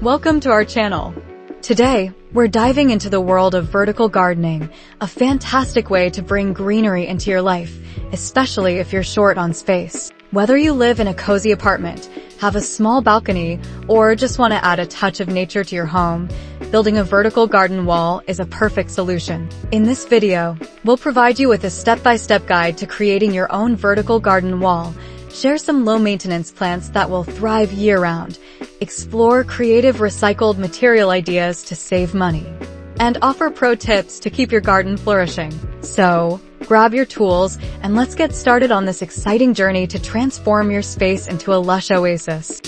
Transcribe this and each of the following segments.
Welcome to our channel. Today, we're diving into the world of vertical gardening, a fantastic way to bring greenery into your life, especially if you're short on space. Whether you live in a cozy apartment, have a small balcony, or just want to add a touch of nature to your home, building a vertical garden wall is a perfect solution. In this video, we'll provide you with a step-by-step guide to creating your own vertical garden wall, share some low-maintenance plants that will thrive year-round, explore creative recycled material ideas to save money, and offer pro tips to keep your garden flourishing. So, grab your tools and let's get started on this exciting journey to transform your space into a lush oasis.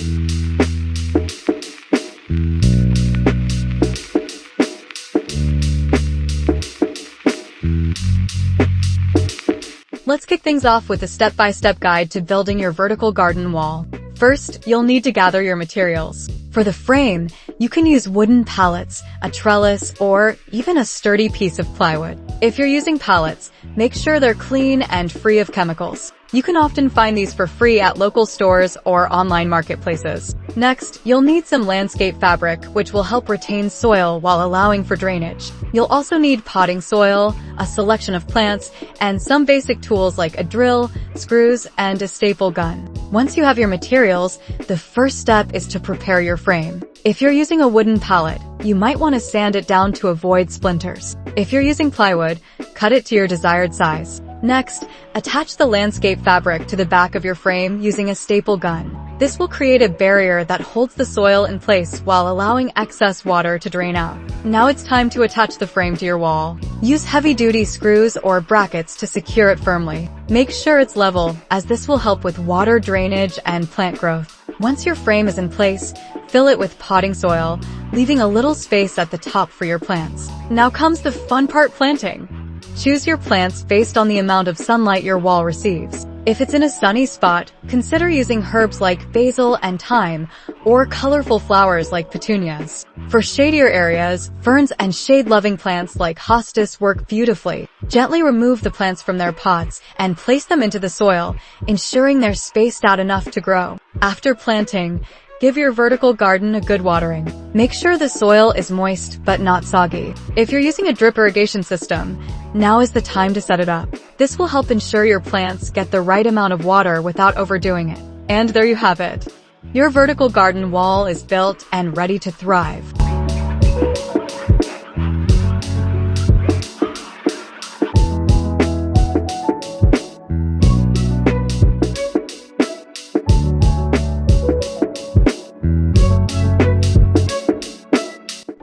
Let's kick things off with a step-by-step guide to building your vertical garden wall. First, you'll need to gather your materials. For the frame, you can use wooden pallets, a trellis, or even a sturdy piece of plywood. If you're using pallets, make sure they're clean and free of chemicals. You can often find these for free at local stores or online marketplaces. Next, you'll need some landscape fabric, which will help retain soil while allowing for drainage. You'll also need potting soil, a selection of plants, and some basic tools like a drill, screws, and a staple gun. Once you have your materials, the first step is to prepare your frame. If you're using a wooden pallet, you might want to sand it down to avoid splinters. If you're using plywood, cut it to your desired size. Next, attach the landscape fabric to the back of your frame using a staple gun. This will create a barrier that holds the soil in place while allowing excess water to drain out. Now it's time to attach the frame to your wall. Use heavy-duty screws or brackets to secure it firmly. Make sure it's level, as this will help with water drainage and plant growth. Once your frame is in place, fill it with potting soil, leaving a little space at the top for your plants. Now comes the fun part: planting. Choose your plants based on the amount of sunlight your wall receives. If it's in a sunny spot, consider using herbs like basil and thyme, or colorful flowers like petunias. For shadier areas, ferns and shade-loving plants like hostas work beautifully. Gently remove the plants from their pots and place them into the soil, ensuring they're spaced out enough to grow. After planting, give your vertical garden a good watering. Make sure the soil is moist but not soggy. If you're using a drip irrigation system, now is the time to set it up. This will help ensure your plants get the right amount of water without overdoing it. And there you have it. Your vertical garden wall is built and ready to thrive.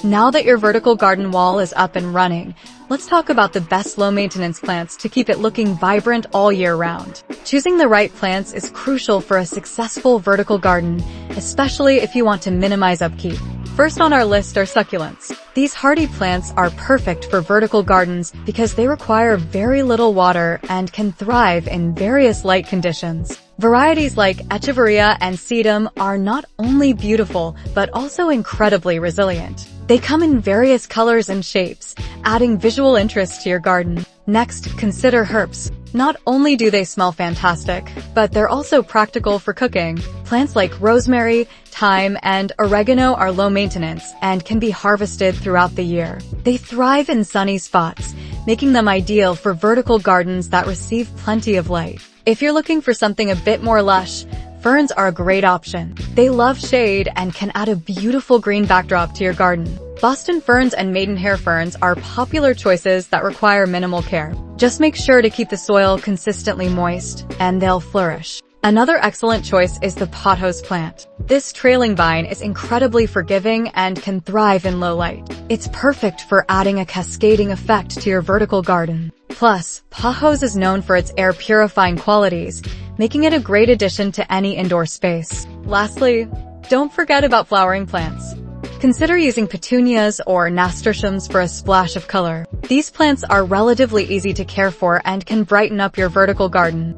Now that your vertical garden wall is up and running, let's talk about the best low-maintenance plants to keep it looking vibrant all year round. Choosing the right plants is crucial for a successful vertical garden, especially if you want to minimize upkeep. First on our list are succulents. These hardy plants are perfect for vertical gardens because they require very little water and can thrive in various light conditions. Varieties like echeveria and sedum are not only beautiful, but also incredibly resilient. They come in various colors and shapes, adding visual interest to your garden. Next, consider herbs. Not only do they smell fantastic, but they're also practical for cooking. Plants like rosemary, thyme, and oregano are low maintenance and can be harvested throughout the year. They thrive in sunny spots, making them ideal for vertical gardens that receive plenty of light. If you're looking for something a bit more lush, ferns are a great option. They love shade and can add a beautiful green backdrop to your garden. Boston ferns and maidenhair ferns are popular choices that require minimal care. Just make sure to keep the soil consistently moist, and they'll flourish. Another excellent choice is the pothose plant. This trailing vine is incredibly forgiving and can thrive in low light. It's perfect for adding a cascading effect to your vertical garden. Plus, pothose is known for its air-purifying qualities, making it a great addition to any indoor space. Lastly, don't forget about flowering plants. Consider using petunias or nasturtiums for a splash of color. These plants are relatively easy to care for and can brighten up your vertical garden.